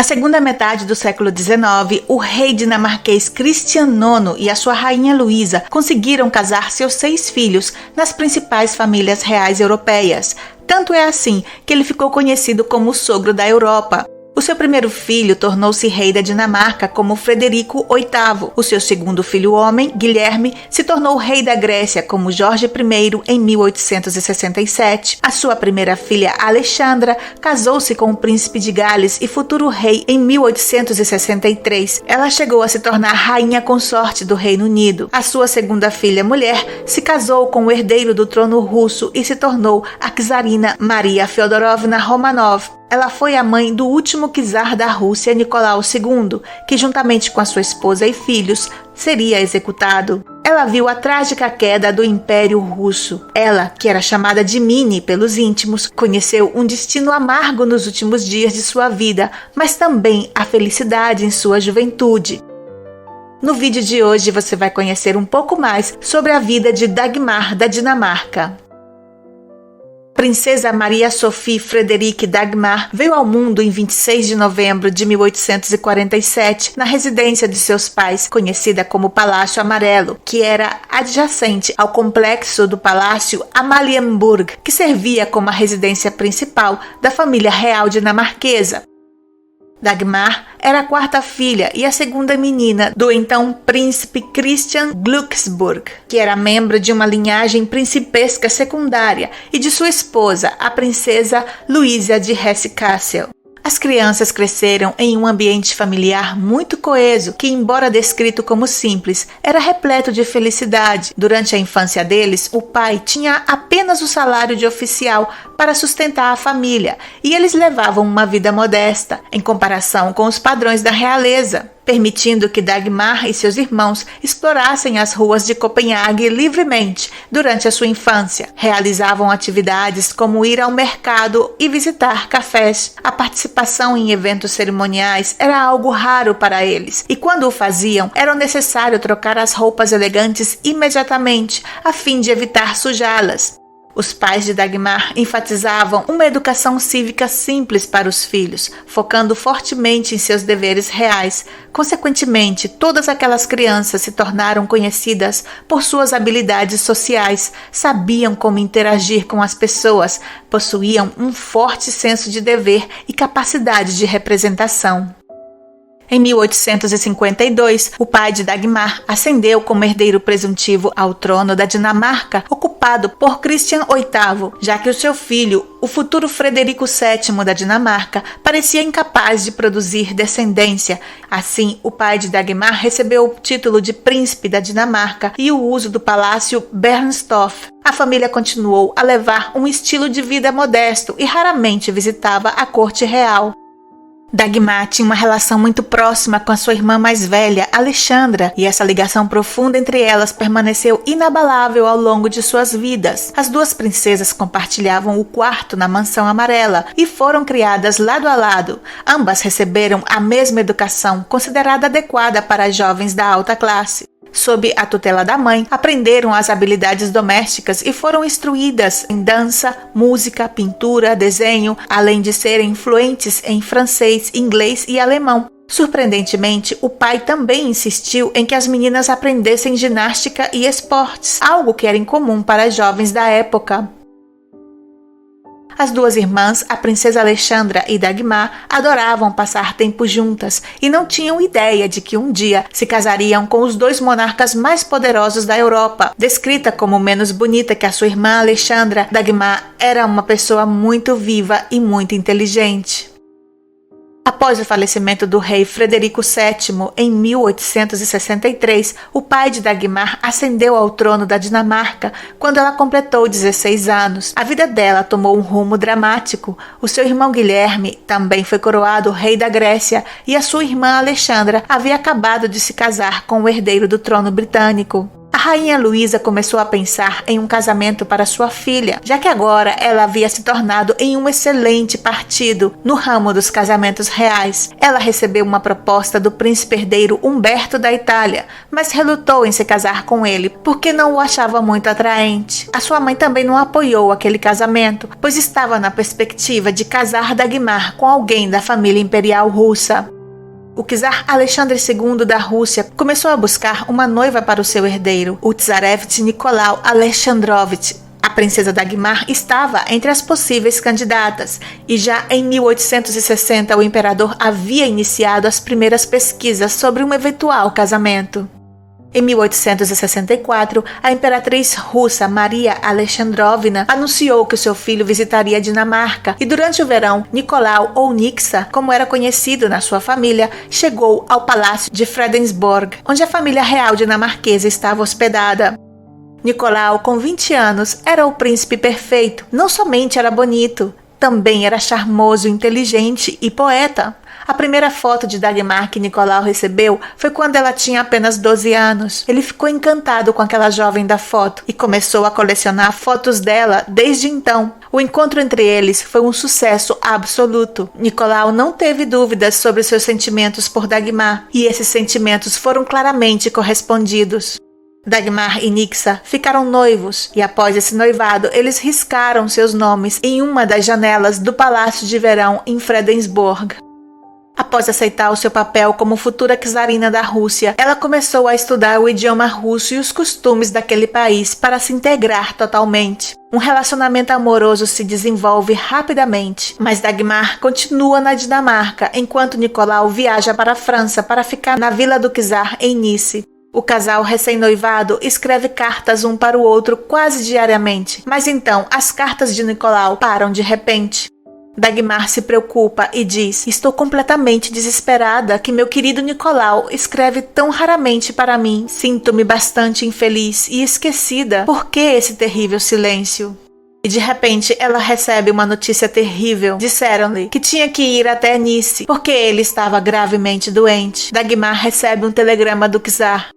Na segunda metade do século XIX, o rei dinamarquês Christian IX e a sua rainha Luísa conseguiram casar seus 6 filhos nas principais famílias reais europeias. Tanto é assim que ele ficou conhecido como o sogro da Europa. O seu primeiro filho tornou-se rei da Dinamarca como Frederico VIII. O seu segundo filho homem, Guilherme, se tornou rei da Grécia como Jorge I em 1867. A sua primeira filha, Alexandra, casou-se com o príncipe de Gales e futuro rei em 1863. Ela chegou a se tornar rainha consorte do Reino Unido. A sua segunda filha, mulher, se casou com o herdeiro do trono russo e se tornou a czarina Maria Feodorovna Romanov. Ela foi a mãe do último czar da Rússia, Nicolau II, que juntamente com a sua esposa e filhos, seria executado. Ela viu a trágica queda do Império Russo. Ela, que era chamada de Mini pelos íntimos, conheceu um destino amargo nos últimos dias de sua vida, mas também a felicidade em sua juventude. No vídeo de hoje você vai conhecer um pouco mais sobre a vida de Dagmar da Dinamarca. Princesa Maria Sophie Frederique Dagmar veio ao mundo em 26 de novembro de 1847 na residência de seus pais, conhecida como Palácio Amarelo, que era adjacente ao complexo do Palácio Amalienburg, que servia como a residência principal da família real dinamarquesa. Dagmar era a quarta filha e a segunda menina do então príncipe Christian Glucksburg, que era membro de uma linhagem principesca secundária, e de sua esposa, a princesa Luísa de Hesse-Kassel. As crianças cresceram em um ambiente familiar muito coeso, que, embora descrito como simples, era repleto de felicidade. Durante a infância deles, o pai tinha apenas o salário de oficial para sustentar a família, e eles levavam uma vida modesta, em comparação com os padrões da realeza, permitindo que Dagmar e seus irmãos explorassem as ruas de Copenhague livremente durante a sua infância. Realizavam atividades como ir ao mercado e visitar cafés. A participação em eventos cerimoniais era algo raro para eles, e quando o faziam, era necessário trocar as roupas elegantes imediatamente, a fim de evitar sujá-las. Os pais de Dagmar enfatizavam uma educação cívica simples para os filhos, focando fortemente em seus deveres reais. Consequentemente, todas aquelas crianças se tornaram conhecidas por suas habilidades sociais, sabiam como interagir com as pessoas, possuíam um forte senso de dever e capacidade de representação. Em 1852, o pai de Dagmar ascendeu como herdeiro presuntivo ao trono da Dinamarca, ocupado por Christian VIII, já que o seu filho, o futuro Frederico VII da Dinamarca, parecia incapaz de produzir descendência. Assim, o pai de Dagmar recebeu o título de príncipe da Dinamarca e o uso do palácio Bernstorff. A família continuou a levar um estilo de vida modesto e raramente visitava a corte real. Dagmar tinha uma relação muito próxima com a sua irmã mais velha, Alexandra, e essa ligação profunda entre elas permaneceu inabalável ao longo de suas vidas. As duas princesas compartilhavam o quarto na Mansão Amarela e foram criadas lado a lado. Ambas receberam a mesma educação, considerada adequada para jovens da alta classe. Sob a tutela da mãe, aprenderam as habilidades domésticas e foram instruídas em dança, música, pintura, desenho, além de serem fluentes em francês, inglês e alemão. Surpreendentemente, o pai também insistiu em que as meninas aprendessem ginástica e esportes, algo que era incomum para jovens da época. As duas irmãs, a princesa Alexandra e Dagmar, adoravam passar tempo juntas e não tinham ideia de que um dia se casariam com os dois monarcas mais poderosos da Europa. Descrita como menos bonita que a sua irmã Alexandra, Dagmar era uma pessoa muito viva e muito inteligente. Após o falecimento do rei Frederico VII, em 1863, o pai de Dagmar ascendeu ao trono da Dinamarca quando ela completou 16 anos. A vida dela tomou um rumo dramático. O seu irmão Guilherme também foi coroado rei da Grécia e a sua irmã Alexandra havia acabado de se casar com o herdeiro do trono britânico. A rainha Luísa começou a pensar em um casamento para sua filha, já que agora ela havia se tornado em um excelente partido no ramo dos casamentos reais. Ela recebeu uma proposta do príncipe herdeiro Humberto da Itália, mas relutou em se casar com ele porque não o achava muito atraente. A sua mãe também não apoiou aquele casamento, pois estava na perspectiva de casar Dagmar com alguém da família imperial russa. O czar Alexandre II da Rússia começou a buscar uma noiva para o seu herdeiro, o tsarevich Nicolau Alexandrovich. A princesa Dagmar estava entre as possíveis candidatas, e já em 1860 o imperador havia iniciado as primeiras pesquisas sobre um eventual casamento. Em 1864, a imperatriz russa Maria Alexandrovna anunciou que o seu filho visitaria a Dinamarca e durante o verão, Nicolau ou Nixa, como era conhecido na sua família, chegou ao palácio de Fredensborg, onde a família real dinamarquesa estava hospedada. Nicolau, com 20 anos, era o príncipe perfeito. Não somente era bonito, também era charmoso, inteligente e poeta. A primeira foto de Dagmar que Nicolau recebeu foi quando ela tinha apenas 12 anos. Ele ficou encantado com aquela jovem da foto e começou a colecionar fotos dela desde então. O encontro entre eles foi um sucesso absoluto. Nicolau não teve dúvidas sobre seus sentimentos por Dagmar, e esses sentimentos foram claramente correspondidos. Dagmar e Nixa ficaram noivos e após esse noivado eles riscaram seus nomes em uma das janelas do Palácio de Verão em Fredensborg. Após aceitar o seu papel como futura czarina da Rússia, ela começou a estudar o idioma russo e os costumes daquele país para se integrar totalmente. Um relacionamento amoroso se desenvolve rapidamente, mas Dagmar continua na Dinamarca, enquanto Nicolau viaja para a França para ficar na Vila do Czar em Nice. O casal recém-noivado escreve cartas um para o outro quase diariamente, mas então as cartas de Nicolau param de repente. Dagmar se preocupa e diz: "Estou completamente desesperada que meu querido Nicolau escreve tão raramente para mim. Sinto-me bastante infeliz e esquecida. Por que esse terrível silêncio?" E de repente ela recebe uma notícia terrível. Disseram-lhe que tinha que ir até Nice, porque ele estava gravemente doente. Dagmar recebe um telegrama do czar.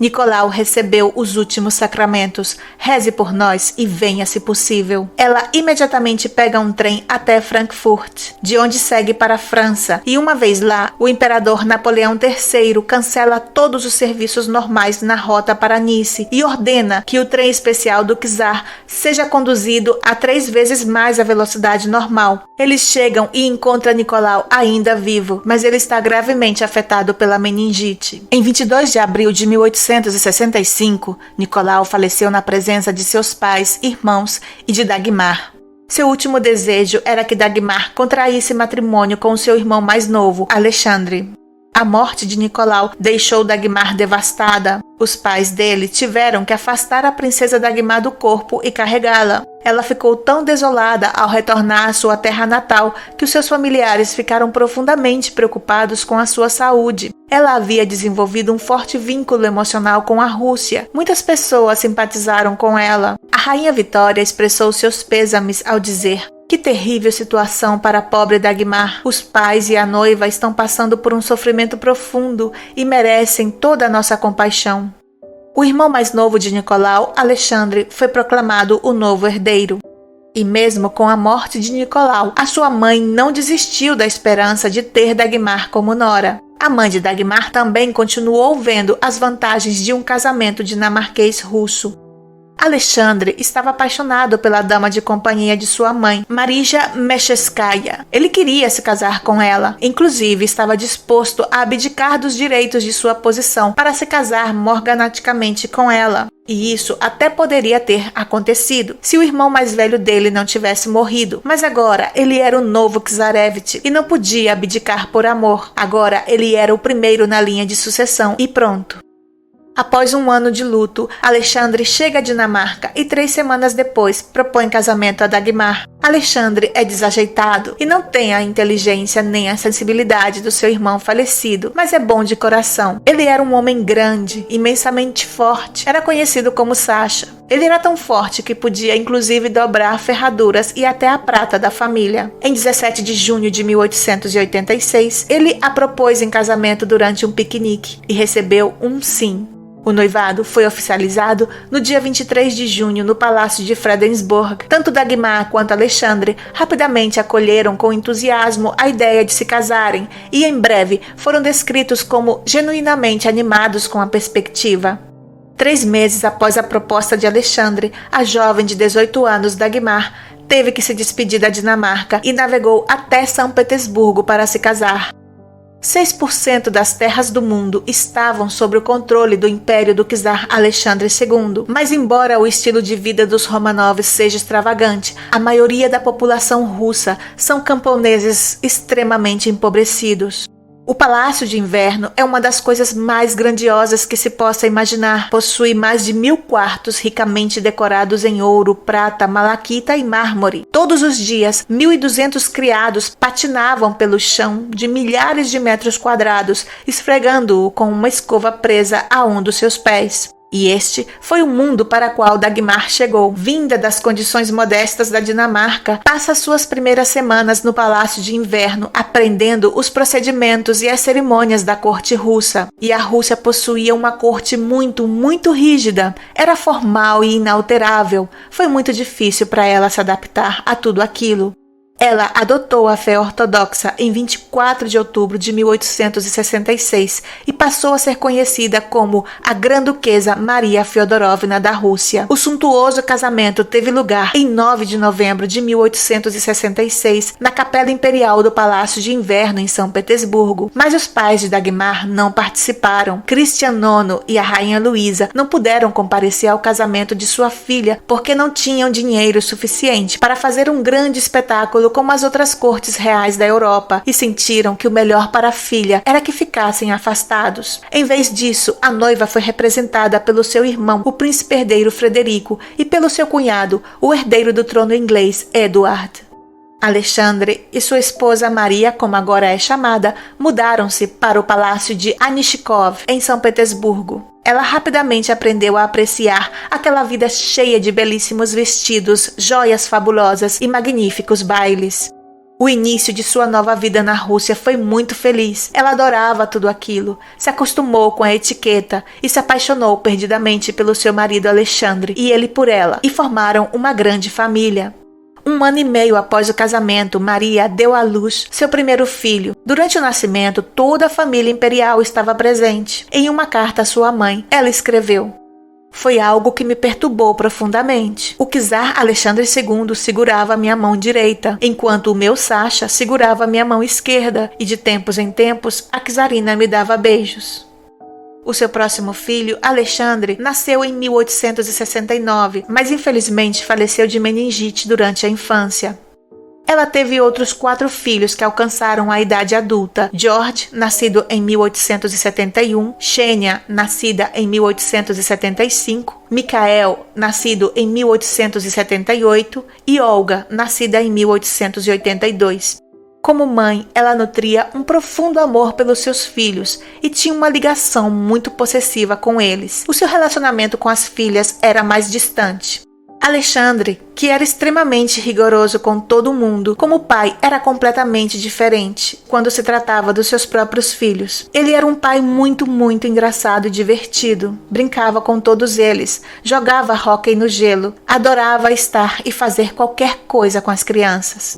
Nicolau recebeu os últimos sacramentos. Reze por nós e venha se possível. Ela imediatamente pega um trem até Frankfurt, de onde segue para a França. E uma vez lá, o imperador Napoleão III cancela todos os serviços normais na rota para Nice e ordena que o trem especial do czar seja conduzido a 3 vezes mais a velocidade normal. Eles chegam e encontram Nicolau ainda vivo, mas ele está gravemente afetado pela meningite. Em 22 de abril de 1865, Nicolau faleceu na presença de seus pais, irmãos e de Dagmar. Seu último desejo era que Dagmar contraísse matrimônio com seu irmão mais novo, Alexandre. A morte de Nicolau deixou Dagmar devastada. Os pais dele tiveram que afastar a princesa Dagmar do corpo e carregá-la. Ela ficou tão desolada ao retornar à sua terra natal que os seus familiares ficaram profundamente preocupados com a sua saúde. Ela havia desenvolvido um forte vínculo emocional com a Rússia. Muitas pessoas simpatizaram com ela. A rainha Vitória expressou seus pêsames ao dizer: "Que terrível situação para a pobre Dagmar. Os pais e a noiva estão passando por um sofrimento profundo e merecem toda a nossa compaixão." O irmão mais novo de Nicolau, Alexandre, foi proclamado o novo herdeiro. E mesmo com a morte de Nicolau, a sua mãe não desistiu da esperança de ter Dagmar como nora. A mãe de Dagmar também continuou vendo as vantagens de um casamento dinamarquês-russo. Alexandre estava apaixonado pela dama de companhia de sua mãe, Marija Mesheskaya. Ele queria se casar com ela, inclusive estava disposto a abdicar dos direitos de sua posição para se casar morganaticamente com ela. E isso até poderia ter acontecido se o irmão mais velho dele não tivesse morrido. Mas agora ele era o novo czarevich e não podia abdicar por amor. Agora ele era o primeiro na linha de sucessão e pronto. Após um ano de luto, Alexandre chega à Dinamarca e 3 semanas depois propõe casamento a Dagmar. Alexandre é desajeitado e não tem a inteligência nem a sensibilidade do seu irmão falecido, mas é bom de coração. Ele era um homem grande, imensamente forte. Era conhecido como Sacha. Ele era tão forte que podia inclusive dobrar ferraduras e até a prata da família. Em 17 de junho de 1886, ele a propôs em casamento durante um piquenique e recebeu um sim. O noivado foi oficializado no dia 23 de junho no Palácio de Fredensborg. Tanto Dagmar quanto Alexandre rapidamente acolheram com entusiasmo a ideia de se casarem e, em breve, foram descritos como genuinamente animados com a perspectiva. 3 meses após a proposta de Alexandre, a jovem de 18 anos, Dagmar, teve que se despedir da Dinamarca e navegou até São Petersburgo para se casar. 6% das terras do mundo estavam sob o controle do império do czar Alexandre II, mas embora o estilo de vida dos Romanovs seja extravagante, a maioria da população russa são camponeses extremamente empobrecidos. O Palácio de Inverno é uma das coisas mais grandiosas que se possa imaginar. Possui mais de 1000 quartos ricamente decorados em ouro, prata, malaquita e mármore. Todos os dias, 1.200 criados patinavam pelo chão de milhares de metros quadrados, esfregando-o com uma escova presa a um dos seus pés. E este foi o mundo para o qual Dagmar chegou. Vinda das condições modestas da Dinamarca, passa suas primeiras semanas no Palácio de Inverno, aprendendo os procedimentos e as cerimônias da corte russa. E a Rússia possuía uma corte muito rígida. Era formal e inalterável. Foi muito difícil para ela se adaptar a tudo aquilo. Ela adotou a fé ortodoxa em 24 de outubro de 1866 e passou a ser conhecida como a Grã-Duquesa Maria Fyodorovna da Rússia. O suntuoso casamento teve lugar em 9 de novembro de 1866 na Capela Imperial do Palácio de Inverno em São Petersburgo, mas os pais de Dagmar não participaram. Christian IX e a Rainha Luísa não puderam comparecer ao casamento de sua filha porque não tinham dinheiro suficiente para fazer um grande espetáculo como as outras cortes reais da Europa e sentiram que o melhor para a filha era que ficassem afastados. Em vez disso, a noiva foi representada pelo seu irmão, o príncipe herdeiro Frederico, e pelo seu cunhado, o herdeiro do trono inglês, Edward. Alexandre e sua esposa Maria, como agora é chamada, mudaram-se para o Palácio de Anichikov, em São Petersburgo. Ela rapidamente aprendeu a apreciar aquela vida cheia de belíssimos vestidos, joias fabulosas e magníficos bailes. O início de sua nova vida na Rússia foi muito feliz. Ela adorava tudo aquilo, se acostumou com a etiqueta e se apaixonou perdidamente pelo seu marido Alexandre e ele por ela, e formaram uma grande família. 1 ano e meio após o casamento, Maria deu à luz seu primeiro filho. Durante o nascimento, toda a família imperial estava presente. Em uma carta à sua mãe, ela escreveu: "Foi algo que me perturbou profundamente. O czar Alexandre II segurava minha mão direita, enquanto o meu Sasha segurava minha mão esquerda, e de tempos em tempos a czarina me dava beijos." O seu próximo filho, Alexandre, nasceu em 1869, mas infelizmente faleceu de meningite durante a infância. Ela teve outros 4 filhos que alcançaram a idade adulta: George, nascido em 1871, Xenia, nascida em 1875, Mikhael, nascido em 1878 e Olga, nascida em 1882. Como mãe, ela nutria um profundo amor pelos seus filhos e tinha uma ligação muito possessiva com eles. O seu relacionamento com as filhas era mais distante. Alexandre, que era extremamente rigoroso com todo mundo, como pai era completamente diferente quando se tratava dos seus próprios filhos. Ele era um pai muito engraçado e divertido. Brincava com todos eles, jogava hóquei no gelo, adorava estar e fazer qualquer coisa com as crianças.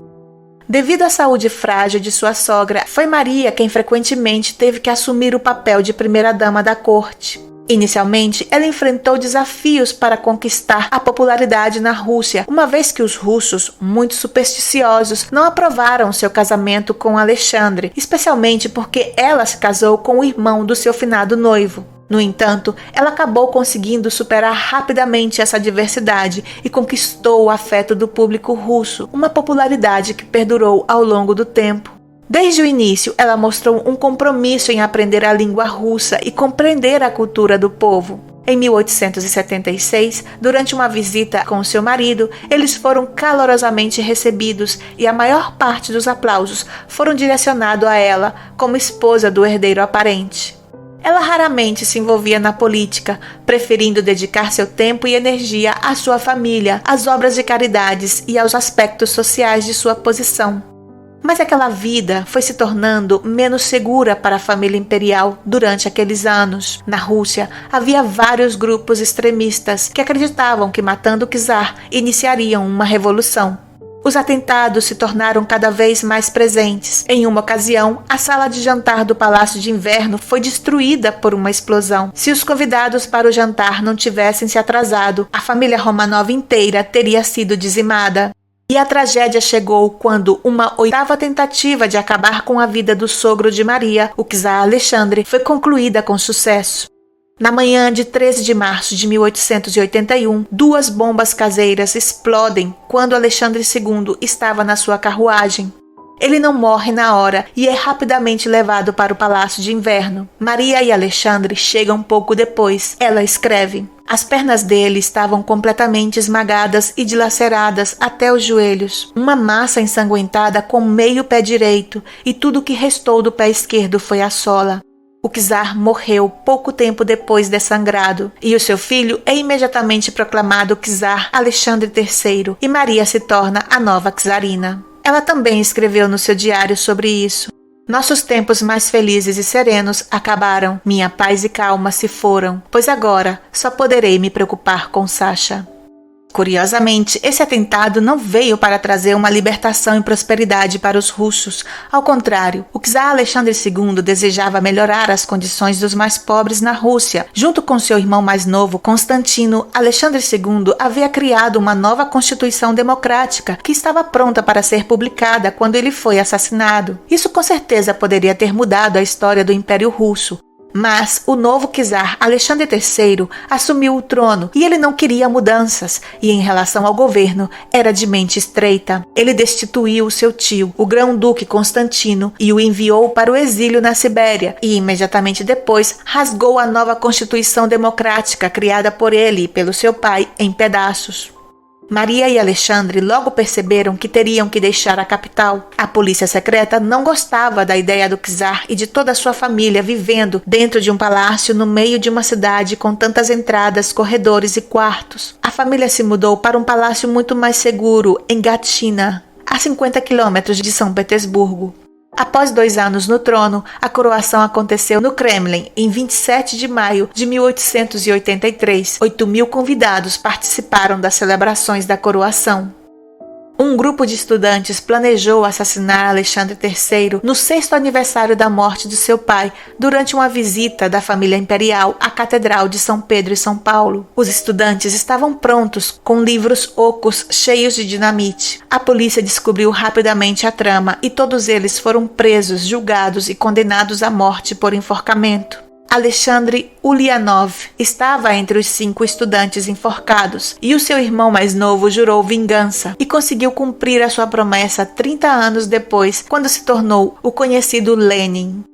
Devido à saúde frágil de sua sogra, foi Maria quem frequentemente teve que assumir o papel de primeira-dama da corte. Inicialmente, ela enfrentou desafios para conquistar a popularidade na Rússia, uma vez que os russos, muito supersticiosos, não aprovaram seu casamento com Alexandre, especialmente porque ela se casou com o irmão do seu finado noivo. No entanto, ela acabou conseguindo superar rapidamente essa adversidade e conquistou o afeto do público russo, uma popularidade que perdurou ao longo do tempo. Desde o início, ela mostrou um compromisso em aprender a língua russa e compreender a cultura do povo. Em 1876, durante uma visita com seu marido, eles foram calorosamente recebidos e a maior parte dos aplausos foram direcionados a ela como esposa do herdeiro aparente. Ela raramente se envolvia na política, preferindo dedicar seu tempo e energia à sua família, às obras de caridades e aos aspectos sociais de sua posição. Mas aquela vida foi se tornando menos segura para a família imperial durante aqueles anos. Na Rússia, havia vários grupos extremistas que acreditavam que matando o czar iniciariam uma revolução. Os atentados se tornaram cada vez mais presentes. Em uma ocasião, a sala de jantar do Palácio de Inverno foi destruída por uma explosão. Se os convidados para o jantar não tivessem se atrasado, a família Romanov inteira teria sido dizimada. E a tragédia chegou quando uma oitava tentativa de acabar com a vida do sogro de Maria, o czar Alexandre, foi concluída com sucesso. Na manhã de 13 de março de 1881, 2 bombas caseiras explodem quando Alexandre II estava na sua carruagem. Ele não morre na hora e é rapidamente levado para o Palácio de Inverno. Maria e Alexandre chegam pouco depois. Ela escreve: as pernas dele estavam completamente esmagadas e dilaceradas até os joelhos. Uma massa ensanguentada com meio pé direito e tudo que restou do pé esquerdo foi a sola. O czar morreu pouco tempo depois de sangrado e o seu filho é imediatamente proclamado czar Alexandre III e Maria se torna a nova czarina. Ela também escreveu no seu diário sobre isso. Nossos tempos mais felizes e serenos acabaram, minha paz e calma se foram, pois agora só poderei me preocupar com Sasha. Curiosamente, esse atentado não veio para trazer uma libertação e prosperidade para os russos. Ao contrário, o czar Alexandre II desejava melhorar as condições dos mais pobres na Rússia. Junto com seu irmão mais novo, Constantino, Alexandre II havia criado uma nova constituição democrática que estava pronta para ser publicada quando ele foi assassinado. Isso com certeza poderia ter mudado a história do Império Russo. Mas o novo czar Alexandre III assumiu o trono e ele não queria mudanças e em relação ao governo era de mente estreita. Ele destituiu seu tio, o grão-duque Constantino, e o enviou para o exílio na Sibéria e imediatamente depois rasgou a nova Constituição Democrática criada por ele e pelo seu pai em pedaços. Maria e Alexandre logo perceberam que teriam que deixar a capital. A polícia secreta não gostava da ideia do czar e de toda a sua família vivendo dentro de um palácio no meio de uma cidade com tantas entradas, corredores e quartos. A família se mudou para um palácio muito mais seguro, em Gatina, a 50 quilômetros de São Petersburgo. Após 2 anos no trono, a coroação aconteceu no Kremlin em 27 de maio de 1883. 8.000 convidados participaram das celebrações da coroação. Um grupo de estudantes planejou assassinar Alexandre III no 6º aniversário da morte de seu pai, durante uma visita da família imperial à Catedral de São Pedro e São Paulo. Os estudantes estavam prontos, com livros ocos cheios de dinamite. A polícia descobriu rapidamente a trama e todos eles foram presos, julgados e condenados à morte por enforcamento. Alexandre Ulyanov estava entre os 5 estudantes enforcados e o seu irmão mais novo jurou vingança e conseguiu cumprir a sua promessa 30 anos depois, quando se tornou o conhecido Lenin.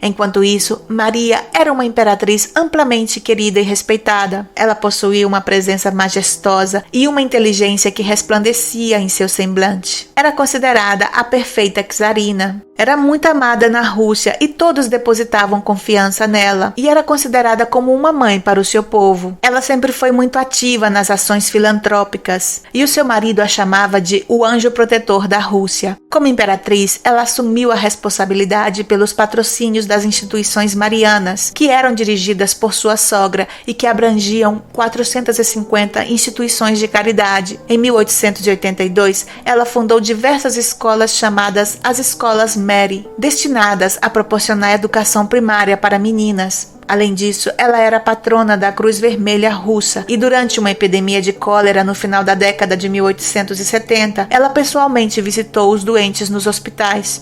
Enquanto isso, Maria era uma imperatriz amplamente querida e respeitada. Ela possuía uma presença majestosa e uma inteligência que resplandecia em seu semblante. Era considerada a perfeita czarina. Era muito amada na Rússia e todos depositavam confiança nela, e era considerada como uma mãe para o seu povo. Ela sempre foi muito ativa nas ações filantrópicas, e o seu marido a chamava de o anjo protetor da Rússia. Como imperatriz, ela assumiu a responsabilidade pelos patrocínios das instituições marianas, que eram dirigidas por sua sogra e que abrangiam 450 instituições de caridade. Em 1882, ela fundou diversas escolas chamadas as Escolas Mary, destinadas a proporcionar educação primária para meninas. Além disso, ela era patrona da Cruz Vermelha Russa e durante uma epidemia de cólera no final da década de 1870, ela pessoalmente visitou os doentes nos hospitais.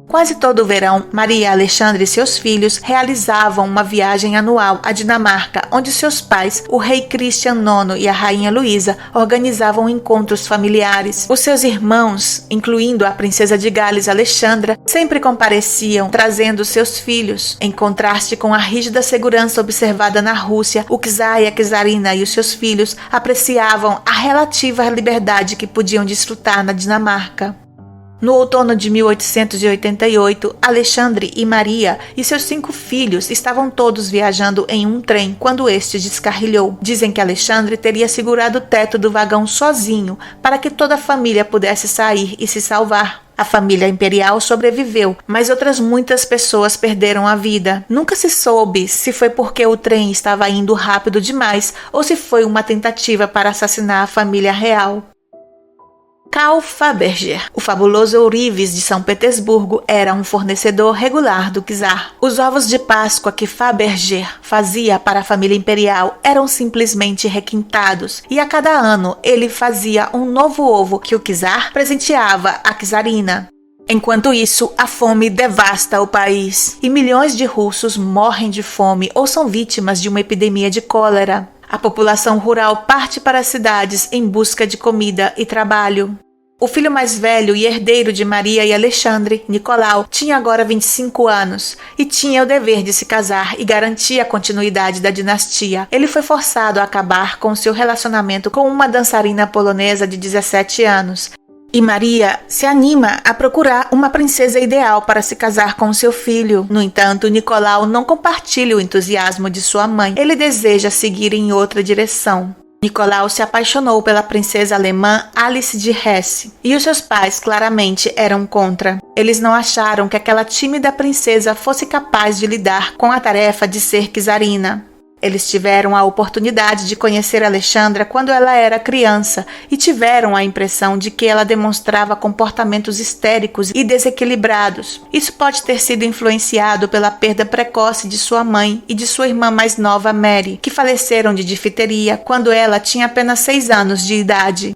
Quase todo o verão, Maria Alexandre e seus filhos realizavam uma viagem anual à Dinamarca, onde seus pais, o rei Christian IX e a rainha Luísa, organizavam encontros familiares. Os seus irmãos, incluindo a princesa de Gales Alexandra, sempre compareciam, trazendo seus filhos. Em contraste com a rígida segurança observada na Rússia, o czar e a czarina e os seus filhos apreciavam a relativa liberdade que podiam desfrutar na Dinamarca. No outono de 1888, Alexandre e Maria e seus 5 filhos estavam todos viajando em um trem quando este descarrilhou. Dizem que Alexandre teria segurado o teto do vagão sozinho para que toda a família pudesse sair e se salvar. A família imperial sobreviveu, mas outras muitas pessoas perderam a vida. Nunca se soube se foi porque o trem estava indo rápido demais ou se foi uma tentativa para assassinar a família real. Karl Fabergé, o fabuloso ourives de São Petersburgo, era um fornecedor regular do czar. Os ovos de Páscoa que Fabergé fazia para a família imperial eram simplesmente requintados, e a cada ano ele fazia um novo ovo que o czar presenteava à czarina. Enquanto isso, a fome devasta o país, e milhões de russos morrem de fome ou são vítimas de uma epidemia de cólera. A população rural parte para as cidades em busca de comida e trabalho. O filho mais velho e herdeiro de Maria e Alexandre, Nicolau, tinha agora 25 anos e tinha o dever de se casar e garantir a continuidade da dinastia. Ele foi forçado a acabar com seu relacionamento com uma dançarina polonesa de 17 anos. E Maria se anima a procurar uma princesa ideal para se casar com seu filho. No entanto, Nicolau não compartilha o entusiasmo de sua mãe. Ele deseja seguir em outra direção. Nicolau se apaixonou pela princesa alemã Alice de Hesse, e os seus pais claramente eram contra. Eles não acharam que aquela tímida princesa fosse capaz de lidar com a tarefa de ser czarina. Eles tiveram a oportunidade de conhecer Alexandra quando ela era criança e tiveram a impressão de que ela demonstrava comportamentos histéricos e desequilibrados. Isso pode ter sido influenciado pela perda precoce de sua mãe e de sua irmã mais nova, Mary, que faleceram de difteria quando ela tinha apenas 6 anos de idade.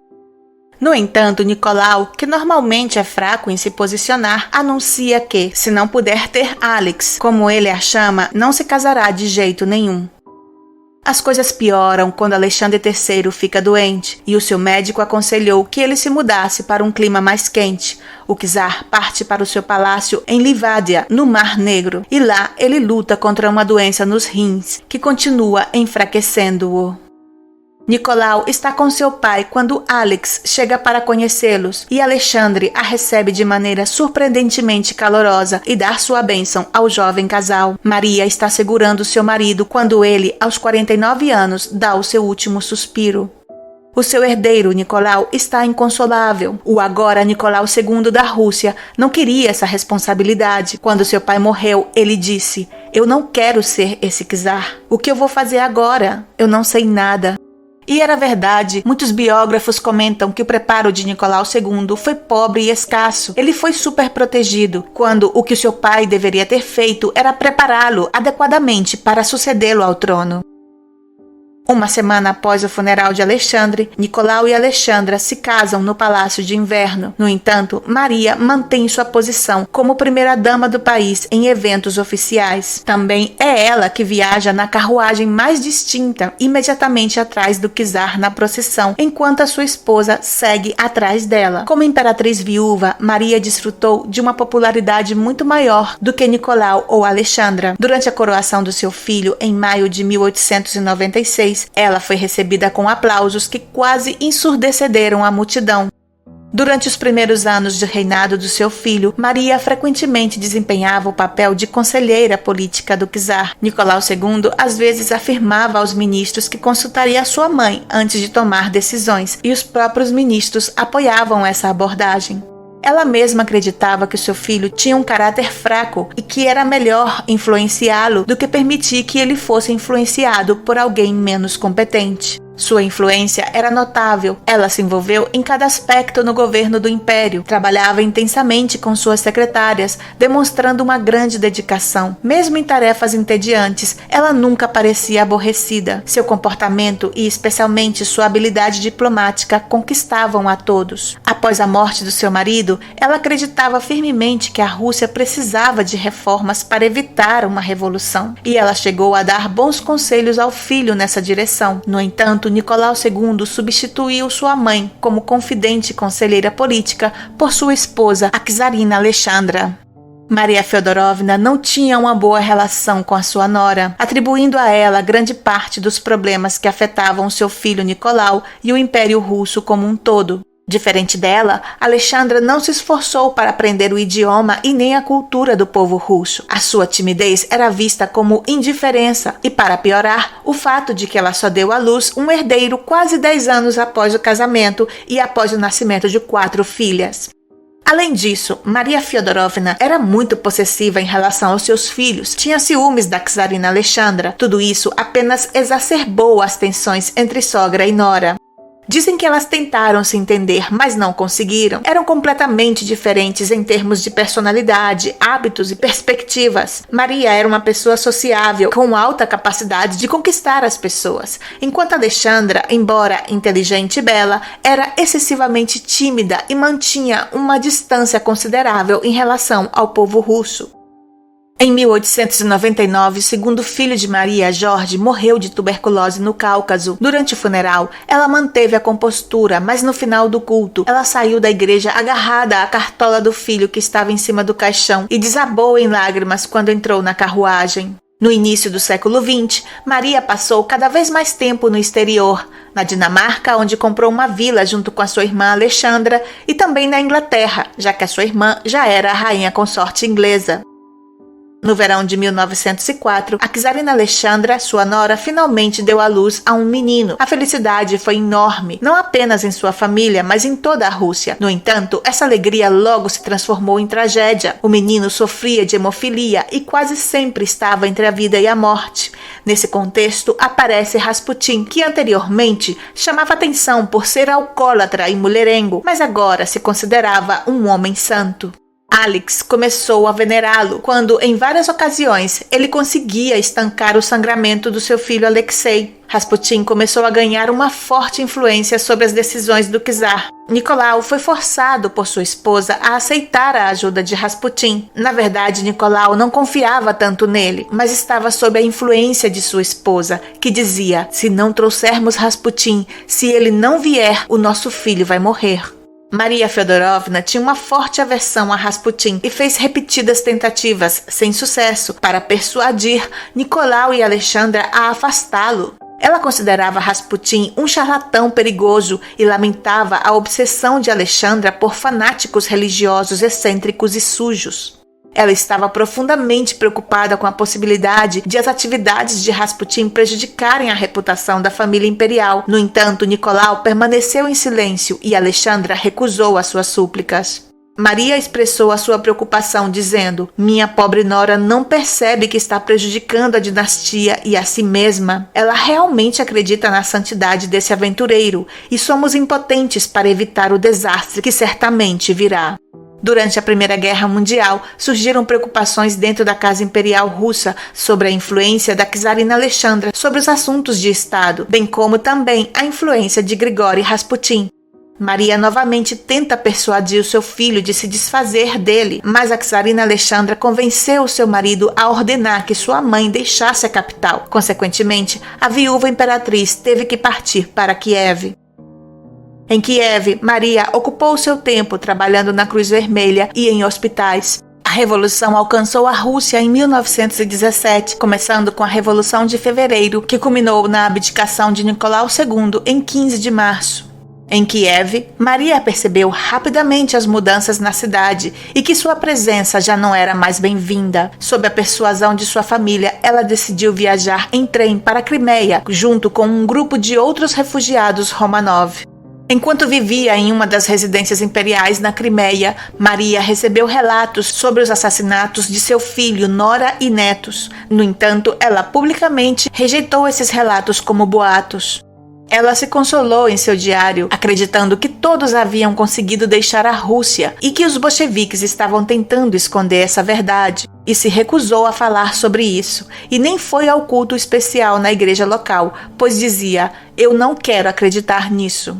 No entanto, Nicolau, que normalmente é fraco em se posicionar, anuncia que, se não puder ter Alex, como ele a chama, não se casará de jeito nenhum. As coisas pioram quando Alexandre III fica doente e o seu médico aconselhou que ele se mudasse para um clima mais quente. O czar parte para o seu palácio em Livádia, no Mar Negro, e lá ele luta contra uma doença nos rins, que continua enfraquecendo-o. Nicolau está com seu pai quando Alex chega para conhecê-los e Alexandre a recebe de maneira surpreendentemente calorosa e dá sua bênção ao jovem casal. Maria está segurando seu marido quando ele, aos 49 anos, dá o seu último suspiro. O seu herdeiro, Nicolau, está inconsolável. O agora Nicolau II da Rússia não queria essa responsabilidade. Quando seu pai morreu, ele disse: "Eu não quero ser esse czar. O que eu vou fazer agora? Eu não sei nada." E era verdade. Muitos biógrafos comentam que o preparo de Nicolau II foi pobre e escasso. Ele foi super protegido, quando o que seu pai deveria ter feito era prepará-lo adequadamente para sucedê-lo ao trono. Uma semana após o funeral de Alexandre, Nicolau e Alexandra se casam no Palácio de Inverno. No entanto, Maria mantém sua posição como primeira-dama do país em eventos oficiais. Também é ela que viaja na carruagem mais distinta, imediatamente atrás do czar na procissão, enquanto a sua esposa segue atrás dela. Como imperatriz viúva, Maria desfrutou de uma popularidade muito maior do que Nicolau ou Alexandra. Durante a coroação do seu filho, em maio de 1896, ela foi recebida com aplausos que quase ensurdeceram a multidão. Durante os primeiros anos de reinado do seu filho, Maria frequentemente desempenhava o papel de conselheira política do czar. Nicolau II às vezes afirmava aos ministros que consultaria a sua mãe antes de tomar decisões, e os próprios ministros apoiavam essa abordagem. Ela mesma acreditava que seu filho tinha um caráter fraco e que era melhor influenciá-lo do que permitir que ele fosse influenciado por alguém menos competente. Sua influência era notável. Ela se envolveu em cada aspecto no governo do império, trabalhava intensamente com suas secretárias, demonstrando uma grande dedicação. Mesmo em tarefas entediantes, ela nunca parecia aborrecida. Seu comportamento e especialmente sua habilidade diplomática conquistavam a todos. Após a morte do seu marido, ela acreditava firmemente que a Rússia precisava de reformas para evitar uma revolução, e ela chegou a dar bons conselhos ao filho nessa direção. No entanto, Nicolau II substituiu sua mãe como confidente e conselheira política por sua esposa, a czarina Alexandra. Maria Feodorovna não tinha uma boa relação com a sua nora, atribuindo a ela grande parte dos problemas que afetavam seu filho Nicolau e o Império Russo como um todo. Diferente dela, Alexandra não se esforçou para aprender o idioma e nem a cultura do povo russo. A sua timidez era vista como indiferença e, para piorar, o fato de que ela só deu à luz um herdeiro quase 10 anos após o casamento e após o nascimento de 4 filhas. Além disso, Maria Fyodorovna era muito possessiva em relação aos seus filhos, tinha ciúmes da czarina Alexandra. Tudo isso apenas exacerbou as tensões entre sogra e nora. Dizem que elas tentaram se entender, mas não conseguiram. Eram completamente diferentes em termos de personalidade, hábitos e perspectivas. Maria era uma pessoa sociável, com alta capacidade de conquistar as pessoas, enquanto Alexandra, embora inteligente e bela, era excessivamente tímida e mantinha uma distância considerável em relação ao povo russo. Em 1899, o segundo filho de Maria, Jorge, morreu de tuberculose no Cáucaso. Durante o funeral, ela manteve a compostura, mas no final do culto, ela saiu da igreja agarrada à cartola do filho que estava em cima do caixão e desabou em lágrimas quando entrou na carruagem. No início do século XX, Maria passou cada vez mais tempo no exterior, na Dinamarca, onde comprou uma vila junto com a sua irmã Alexandra, e também na Inglaterra, já que a sua irmã já era a rainha consorte inglesa. No verão de 1904, a czarina Alexandra, sua nora, finalmente deu à luz a um menino. A felicidade foi enorme, não apenas em sua família, mas em toda a Rússia. No entanto, essa alegria logo se transformou em tragédia. O menino sofria de hemofilia e quase sempre estava entre a vida e a morte. Nesse contexto, aparece Rasputin, que anteriormente chamava atenção por ser alcoólatra e mulherengo, mas agora se considerava um homem santo. Alex começou a venerá-lo quando, em várias ocasiões, ele conseguia estancar o sangramento do seu filho Alexei. Rasputin começou a ganhar uma forte influência sobre as decisões do czar. Nicolau foi forçado por sua esposa a aceitar a ajuda de Rasputin. Na verdade, Nicolau não confiava tanto nele, mas estava sob a influência de sua esposa, que dizia: "Se não trouxermos Rasputin, se ele não vier, o nosso filho vai morrer." Maria Fyodorovna tinha uma forte aversão a Rasputin e fez repetidas tentativas, sem sucesso, para persuadir Nicolau e Alexandra a afastá-lo. Ela considerava Rasputin um charlatão perigoso e lamentava a obsessão de Alexandra por fanáticos religiosos excêntricos e sujos. Ela estava profundamente preocupada com a possibilidade de as atividades de Rasputin prejudicarem a reputação da família imperial. No entanto, Nicolau permaneceu em silêncio e Alexandra recusou as suas súplicas. Maria expressou a sua preocupação dizendo: "Minha pobre nora não percebe que está prejudicando a dinastia e a si mesma. Ela realmente acredita na santidade desse aventureiro e somos impotentes para evitar o desastre que certamente virá." Durante a Primeira Guerra Mundial, surgiram preocupações dentro da Casa Imperial Russa sobre a influência da czarina Alexandra sobre os assuntos de Estado, bem como também a influência de Grigori Rasputin. Maria novamente tenta persuadir o seu filho de se desfazer dele, mas a czarina Alexandra convenceu o seu marido a ordenar que sua mãe deixasse a capital. Consequentemente, a viúva imperatriz teve que partir para Kiev. Em Kiev, Maria ocupou seu tempo trabalhando na Cruz Vermelha e em hospitais. A Revolução alcançou a Rússia em 1917, começando com a Revolução de Fevereiro, que culminou na abdicação de Nicolau II em 15 de março. Em Kiev, Maria percebeu rapidamente as mudanças na cidade e que sua presença já não era mais bem-vinda. Sob a persuasão de sua família, ela decidiu viajar em trem para a Crimeia, junto com um grupo de outros refugiados Romanov. Enquanto vivia em uma das residências imperiais na Crimeia, Maria recebeu relatos sobre os assassinatos de seu filho, nora e netos. No entanto, ela publicamente rejeitou esses relatos como boatos. Ela se consolou em seu diário, acreditando que todos haviam conseguido deixar a Rússia e que os bolcheviques estavam tentando esconder essa verdade, e se recusou a falar sobre isso, e nem foi ao culto especial na igreja local, pois dizia: "Eu não quero acreditar nisso."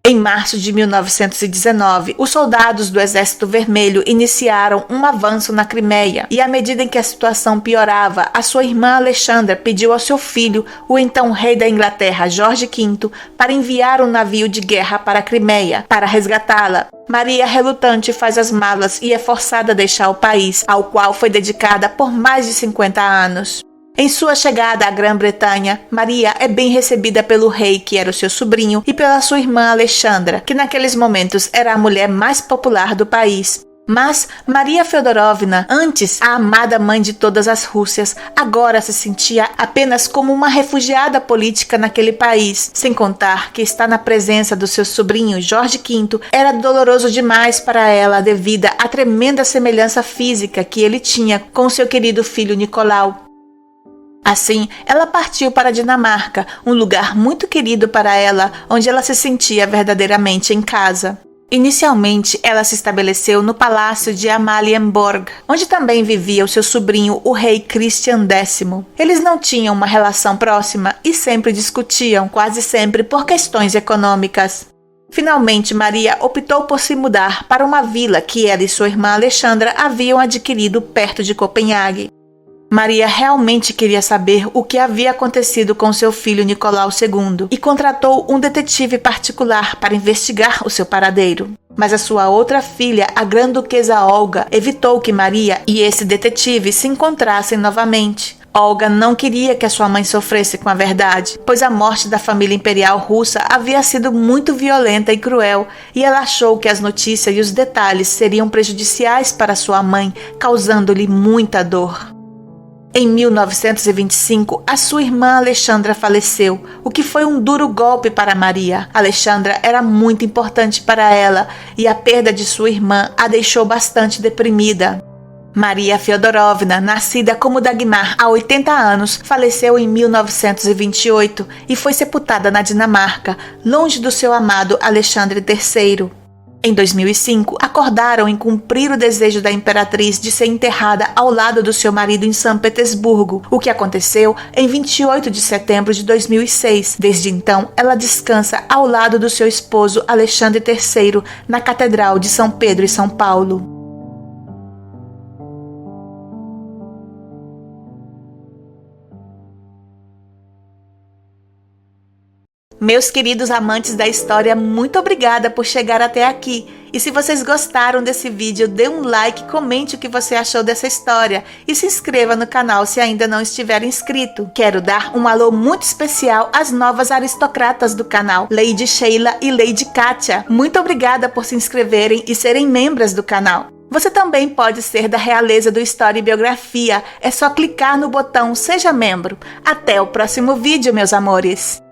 Em março de 1919, os soldados do Exército Vermelho iniciaram um avanço na Crimeia e, à medida em que a situação piorava, a sua irmã Alexandra pediu ao seu filho, o então rei da Inglaterra, Jorge V, para enviar um navio de guerra para a Crimeia, para resgatá-la. Maria, relutante, faz as malas e é forçada a deixar o país, ao qual foi dedicada por mais de 50 anos. Em sua chegada à Grã-Bretanha, Maria é bem recebida pelo rei, que era o seu sobrinho, e pela sua irmã Alexandra, que naqueles momentos era a mulher mais popular do país. Mas Maria Feodorovna, antes a amada mãe de todas as Rússias, agora se sentia apenas como uma refugiada política naquele país, sem contar que estar na presença do seu sobrinho Jorge V era doloroso demais para ela devido à tremenda semelhança física que ele tinha com seu querido filho Nicolau. Assim, ela partiu para a Dinamarca, um lugar muito querido para ela, onde ela se sentia verdadeiramente em casa. Inicialmente, ela se estabeleceu no palácio de Amalienborg, onde também vivia o seu sobrinho, o rei Christian X. Eles não tinham uma relação próxima e sempre discutiam, quase sempre por questões econômicas. Finalmente, Maria optou por se mudar para uma vila que ela e sua irmã Alexandra haviam adquirido perto de Copenhague. Maria realmente queria saber o que havia acontecido com seu filho Nicolau II e contratou um detetive particular para investigar o seu paradeiro. Mas a sua outra filha, a Grã-Duquesa Olga, evitou que Maria e esse detetive se encontrassem novamente. Olga não queria que a sua mãe sofresse com a verdade, pois a morte da família imperial russa havia sido muito violenta e cruel, e ela achou que as notícias e os detalhes seriam prejudiciais para sua mãe, causando-lhe muita dor. Em 1925, a sua irmã Alexandra faleceu, o que foi um duro golpe para Maria. Alexandra era muito importante para ela e a perda de sua irmã a deixou bastante deprimida. Maria Feodorovna, nascida como Dagmar há 80 anos, faleceu em 1928 e foi sepultada na Dinamarca, longe do seu amado Alexandre III. Em 2005, acordaram em cumprir o desejo da imperatriz de ser enterrada ao lado do seu marido em São Petersburgo, o que aconteceu em 28 de setembro de 2006. Desde então, ela descansa ao lado do seu esposo Alexandre III, na Catedral de São Pedro e São Paulo. Meus queridos amantes da história, muito obrigada por chegar até aqui. E se vocês gostaram desse vídeo, dê um like, comente o que você achou dessa história e se inscreva no canal se ainda não estiver inscrito. Quero dar um alô muito especial às novas aristocratas do canal, Lady Sheila e Lady Katia. Muito obrigada por se inscreverem e serem membros do canal. Você também pode ser da realeza do História e Biografia. É só clicar no botão Seja Membro. Até o próximo vídeo, meus amores!